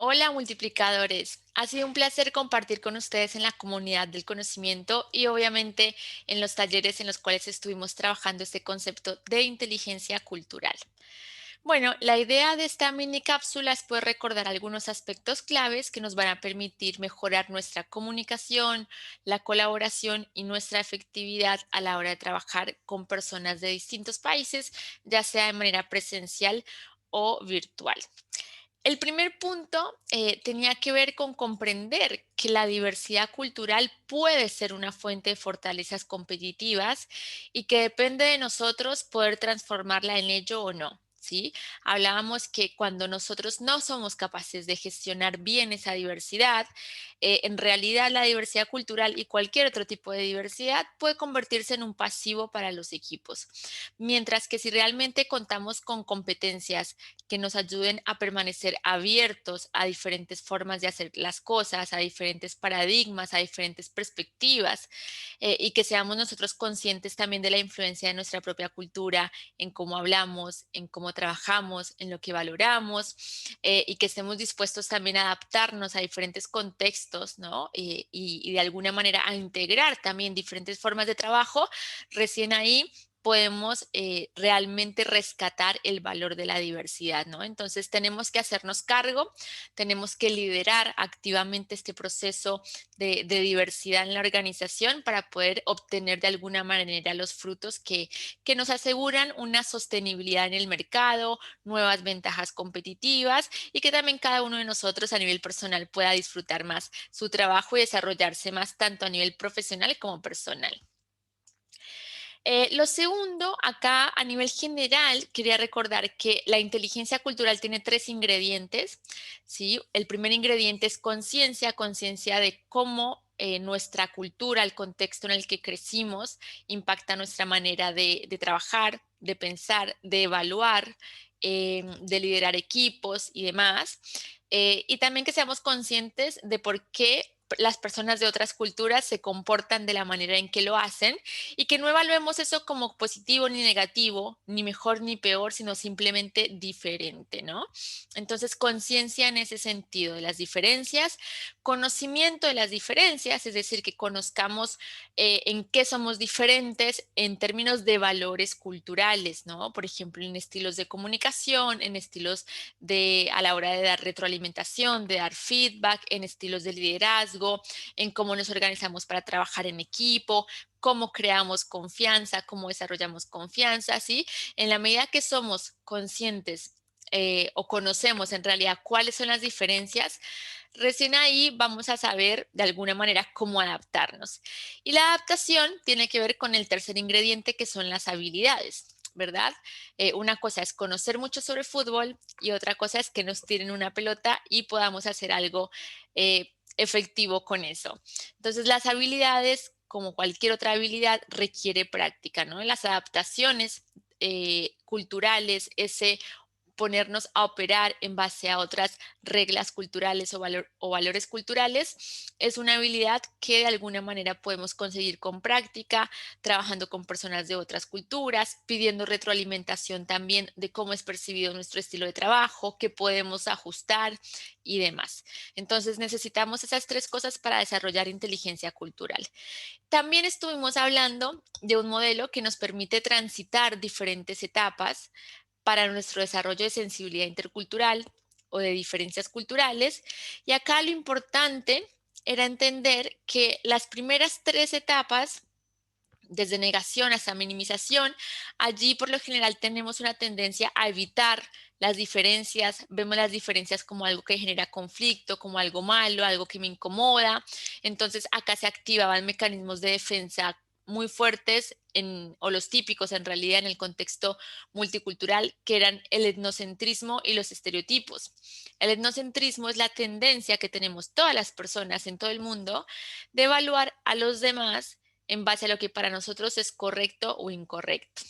Hola multiplicadores, ha sido un placer compartir con ustedes en la comunidad del conocimiento y obviamente en los talleres en los cuales estuvimos trabajando este concepto de inteligencia cultural. Bueno, la idea de esta mini cápsula es poder recordar algunos aspectos claves que nos van a permitir mejorar nuestra comunicación, la colaboración y nuestra efectividad a la hora de trabajar con personas de distintos países, ya sea de manera presencial o virtual. El primer punto tenía que ver con comprender que la diversidad cultural puede ser una fuente de fortalezas competitivas y que depende de nosotros poder transformarla en ello o no. ¿Sí? Hablábamos que cuando nosotros no somos capaces de gestionar bien esa diversidad, en realidad la diversidad cultural y cualquier otro tipo de diversidad puede convertirse en un pasivo para los equipos. Mientras que si realmente contamos con competencias que nos ayuden a permanecer abiertos a diferentes formas de hacer las cosas, a diferentes paradigmas, a diferentes perspectivas, y que seamos nosotros conscientes también de la influencia de nuestra propia cultura en cómo hablamos, en cómo trabajamos, en lo que valoramos, y que estemos dispuestos también a adaptarnos a diferentes contextos, ¿no? Y de alguna manera a integrar también diferentes formas de trabajo, recién ahí podemos realmente rescatar el valor de la diversidad, ¿no? Entonces tenemos que hacernos cargo, tenemos que liderar activamente este proceso de diversidad en la organización para poder obtener de alguna manera los frutos que nos aseguran una sostenibilidad en el mercado, nuevas ventajas competitivas y que también cada uno de nosotros a nivel personal pueda disfrutar más su trabajo y desarrollarse más tanto a nivel profesional como personal. Lo segundo, acá a nivel general, quería recordar que la inteligencia cultural tiene tres ingredientes, ¿sí? El primer ingrediente es conciencia, conciencia de cómo nuestra cultura, el contexto en el que crecimos, impacta nuestra manera de trabajar, de pensar, de evaluar, de liderar equipos y demás. Y también que seamos conscientes de por qué las personas de otras culturas se comportan de la manera en que lo hacen y que no evaluemos eso como positivo ni negativo, ni mejor ni peor, sino simplemente diferente, ¿no? Entonces, conciencia en ese sentido de las diferencias, conocimiento de las diferencias, es decir, que conozcamos en qué somos diferentes en términos de valores culturales, ¿no? Por ejemplo, en estilos de comunicación, en estilos de a la hora de dar retroalimentación, de dar feedback, en estilos de liderazgo, en cómo nos organizamos para trabajar en equipo, cómo creamos confianza, cómo desarrollamos confianza, ¿sí? En la medida que somos conscientes o conocemos en realidad cuáles son las diferencias, recién ahí vamos a saber de alguna manera cómo adaptarnos. Y la adaptación tiene que ver con el tercer ingrediente que son las habilidades. ¿Verdad? Una cosa es conocer mucho sobre fútbol y otra cosa es que nos tiren una pelota y podamos hacer algo efectivo con eso. Entonces, las habilidades, como cualquier otra habilidad, requiere práctica, ¿no? Las adaptaciones culturales, ese ponernos a operar en base a otras reglas culturales o valores culturales, es una habilidad que de alguna manera podemos conseguir con práctica, trabajando con personas de otras culturas, pidiendo retroalimentación también de cómo es percibido nuestro estilo de trabajo, qué podemos ajustar y demás. Entonces necesitamos esas tres cosas para desarrollar inteligencia cultural. También estuvimos hablando de un modelo que nos permite transitar diferentes etapas para nuestro desarrollo de sensibilidad intercultural o de diferencias culturales. Y acá lo importante era entender que las primeras tres etapas, desde negación hasta minimización, allí por lo general tenemos una tendencia a evitar las diferencias, vemos las diferencias como algo que genera conflicto, como algo malo, algo que me incomoda. Entonces acá se activaban mecanismos de defensa muy fuertes o los típicos en realidad en el contexto multicultural, que eran el etnocentrismo y los estereotipos. El etnocentrismo es la tendencia que tenemos todas las personas en todo el mundo de evaluar a los demás en base a lo que para nosotros es correcto o incorrecto.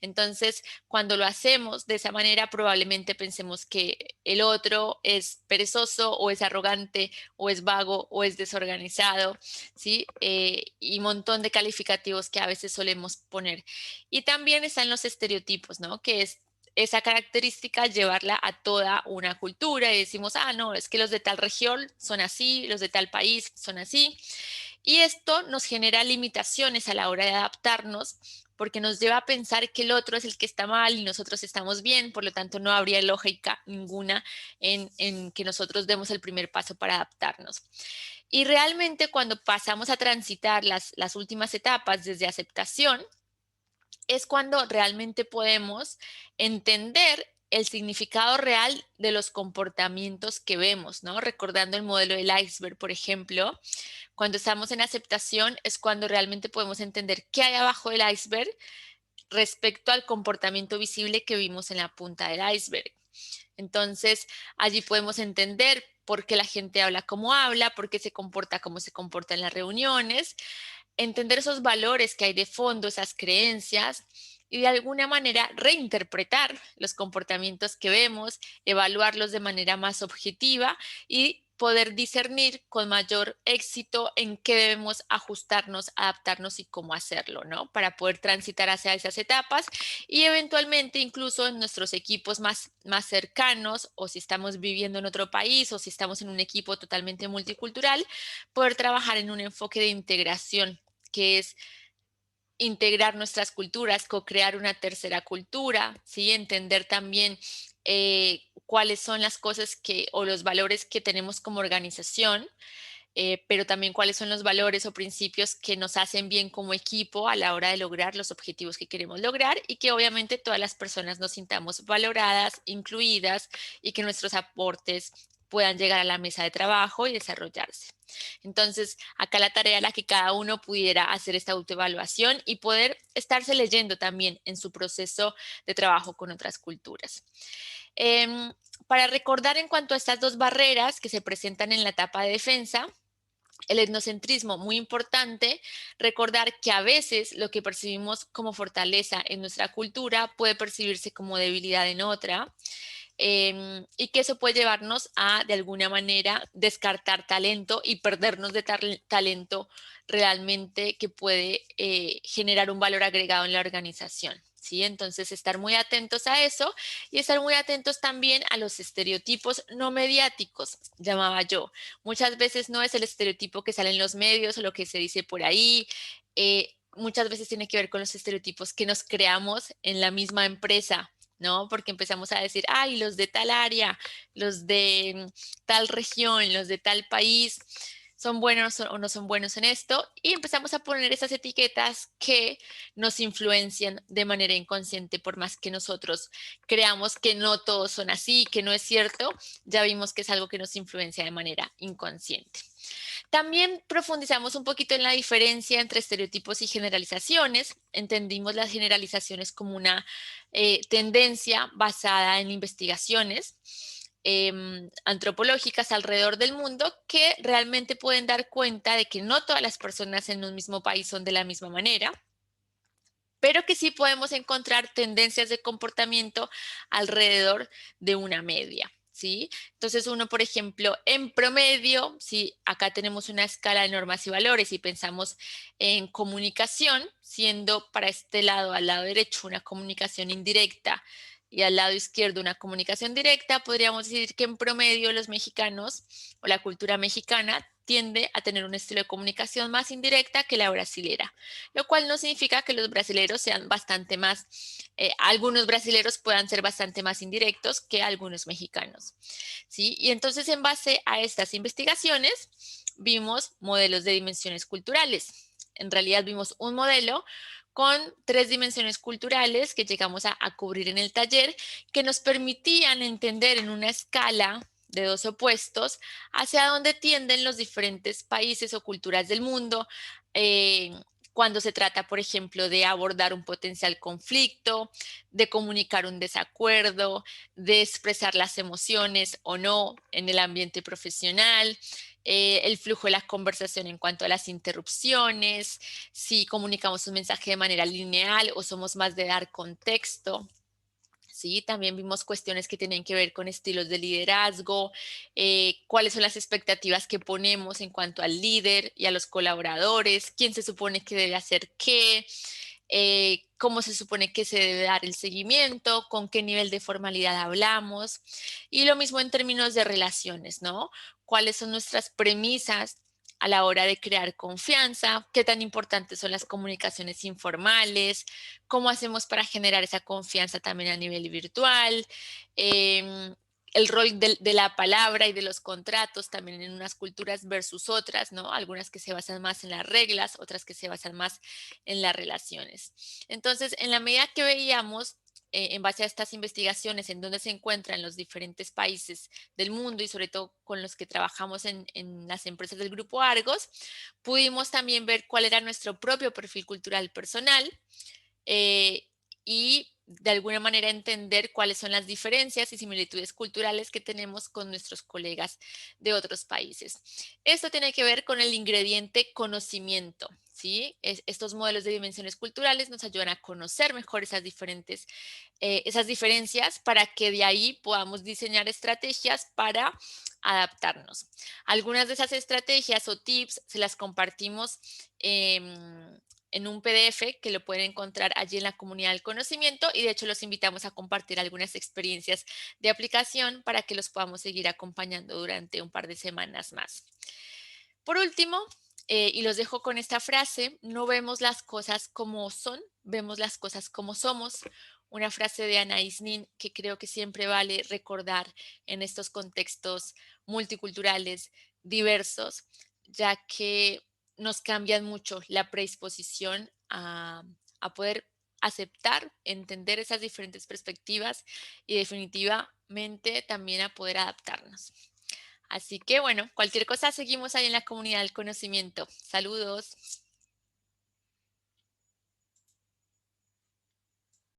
Entonces, cuando lo hacemos de esa manera, probablemente pensemos que el otro es perezoso o es arrogante o es vago o es desorganizado, ¿sí? Y un montón de calificativos que a veces solemos poner. Y también están los estereotipos, ¿no? Que es esa característica llevarla a toda una cultura y decimos, ah, no, es que los de tal región son así, los de tal país son así. Y esto nos genera limitaciones a la hora de adaptarnos porque nos lleva a pensar que el otro es el que está mal y nosotros estamos bien, por lo tanto no habría lógica ninguna en que nosotros demos el primer paso para adaptarnos. Y realmente cuando pasamos a transitar las últimas etapas desde aceptación, es cuando realmente podemos entender el significado real de los comportamientos que vemos, ¿no? Recordando el modelo del iceberg, por ejemplo, cuando estamos en aceptación es cuando realmente podemos entender qué hay abajo del iceberg respecto al comportamiento visible que vimos en la punta del iceberg. Entonces, allí podemos entender por qué la gente habla como habla, por qué se comporta como se comporta en las reuniones, entender esos valores que hay de fondo, esas creencias, y de alguna manera reinterpretar los comportamientos que vemos, evaluarlos de manera más objetiva y poder discernir con mayor éxito en qué debemos ajustarnos, adaptarnos y cómo hacerlo, ¿no? Para poder transitar hacia esas etapas y eventualmente incluso en nuestros equipos más cercanos o si estamos viviendo en otro país o si estamos en un equipo totalmente multicultural, poder trabajar en un enfoque de integración que es integrar nuestras culturas, co-crear una tercera cultura, ¿sí? Entender también cuáles son las cosas que o los valores que tenemos como organización, pero también cuáles son los valores o principios que nos hacen bien como equipo a la hora de lograr los objetivos que queremos lograr y que obviamente todas las personas nos sintamos valoradas, incluidas y que nuestros aportes puedan llegar a la mesa de trabajo y desarrollarse. Entonces, acá la tarea era que cada uno pudiera hacer esta autoevaluación y poder estarse leyendo también en su proceso de trabajo con otras culturas. Para recordar en cuanto a estas dos barreras que se presentan en la etapa de defensa, el etnocentrismo, muy importante, recordar que a veces lo que percibimos como fortaleza en nuestra cultura puede percibirse como debilidad en otra y que eso puede llevarnos a, de alguna manera, descartar talento y perdernos de talento realmente que puede generar un valor agregado en la organización. ¿Sí? Entonces, estar muy atentos a eso y estar muy atentos también a los estereotipos no mediáticos, llamaba yo. Muchas veces no es el estereotipo que sale en los medios o lo que se dice por ahí. Muchas veces tiene que ver con los estereotipos que nos creamos en la misma empresa, ¿no? Porque empezamos a decir, ay, los de tal área, los de tal región, los de tal país, son buenos o no son buenos en esto, y empezamos a poner esas etiquetas que nos influencian de manera inconsciente, por más que nosotros creamos que no todos son así, que no es cierto, ya vimos que es algo que nos influencia de manera inconsciente. También profundizamos un poquito en la diferencia entre estereotipos y generalizaciones. Entendimos las generalizaciones como una tendencia basada en investigaciones antropológicas alrededor del mundo que realmente pueden dar cuenta de que no todas las personas en un mismo país son de la misma manera, pero que sí podemos encontrar tendencias de comportamiento alrededor de una media. ¿Sí? Entonces uno, por ejemplo, en promedio, si acá tenemos una escala de normas y valores y pensamos en comunicación, siendo para este lado, al lado derecho, una comunicación indirecta y al lado izquierdo una comunicación directa, podríamos decir que en promedio los mexicanos o la cultura mexicana tiende a tener un estilo de comunicación más indirecta que la brasilera, lo cual no significa que los brasileros sean bastante más, algunos brasileros puedan ser bastante más indirectos que algunos mexicanos, ¿sí? Y entonces en base a estas investigaciones vimos modelos de dimensiones culturales. En realidad vimos un modelo con 3 dimensiones culturales que llegamos a cubrir en el taller que nos permitían entender en una escala de 2 opuestos hacia dónde tienden los diferentes países o culturas del mundo cuando se trata, por ejemplo, de abordar un potencial conflicto, de comunicar un desacuerdo, de expresar las emociones o no en el ambiente profesional, el flujo de la conversación en cuanto a las interrupciones, si comunicamos un mensaje de manera lineal o somos más de dar contexto. Sí, también vimos cuestiones que tienen que ver con estilos de liderazgo, cuáles son las expectativas que ponemos en cuanto al líder y a los colaboradores, quién se supone que debe hacer qué, cómo se supone que se debe dar el seguimiento, con qué nivel de formalidad hablamos. Y lo mismo en términos de relaciones, ¿no? ¿Cuáles son nuestras premisas a la hora de crear confianza? ¿Qué tan importantes son las comunicaciones informales? ¿Cómo hacemos para generar esa confianza también a nivel virtual? Em, el rol de la palabra y de los contratos también en unas culturas versus otras, ¿no? Algunas que se basan más en las reglas, otras que se basan más en las relaciones. Entonces, en la medida que veíamos, en base a estas investigaciones, en dónde se encuentran los diferentes países del mundo y sobre todo con los que trabajamos en las empresas del grupo Argos, pudimos también ver cuál era nuestro propio perfil cultural personal, eh, y de alguna manera entender cuáles son las diferencias y similitudes culturales que tenemos con nuestros colegas de otros países. Esto tiene que ver con el ingrediente conocimiento, ¿sí? Estos modelos de dimensiones culturales nos ayudan a conocer mejor esas diferencias para que de ahí podamos diseñar estrategias para adaptarnos. Algunas de esas estrategias o tips se las compartimos en un PDF que lo pueden encontrar allí en la comunidad del conocimiento y de hecho los invitamos a compartir algunas experiencias de aplicación para que los podamos seguir acompañando durante un par de semanas más. Por último, y los dejo con esta frase, no vemos las cosas como son, vemos las cosas como somos. Una frase de Anais Nin que creo que siempre vale recordar en estos contextos multiculturales diversos, ya que nos cambian mucho la predisposición a poder aceptar, entender esas diferentes perspectivas y definitivamente también a poder adaptarnos. Así que bueno, cualquier cosa seguimos ahí en la comunidad del conocimiento. Saludos.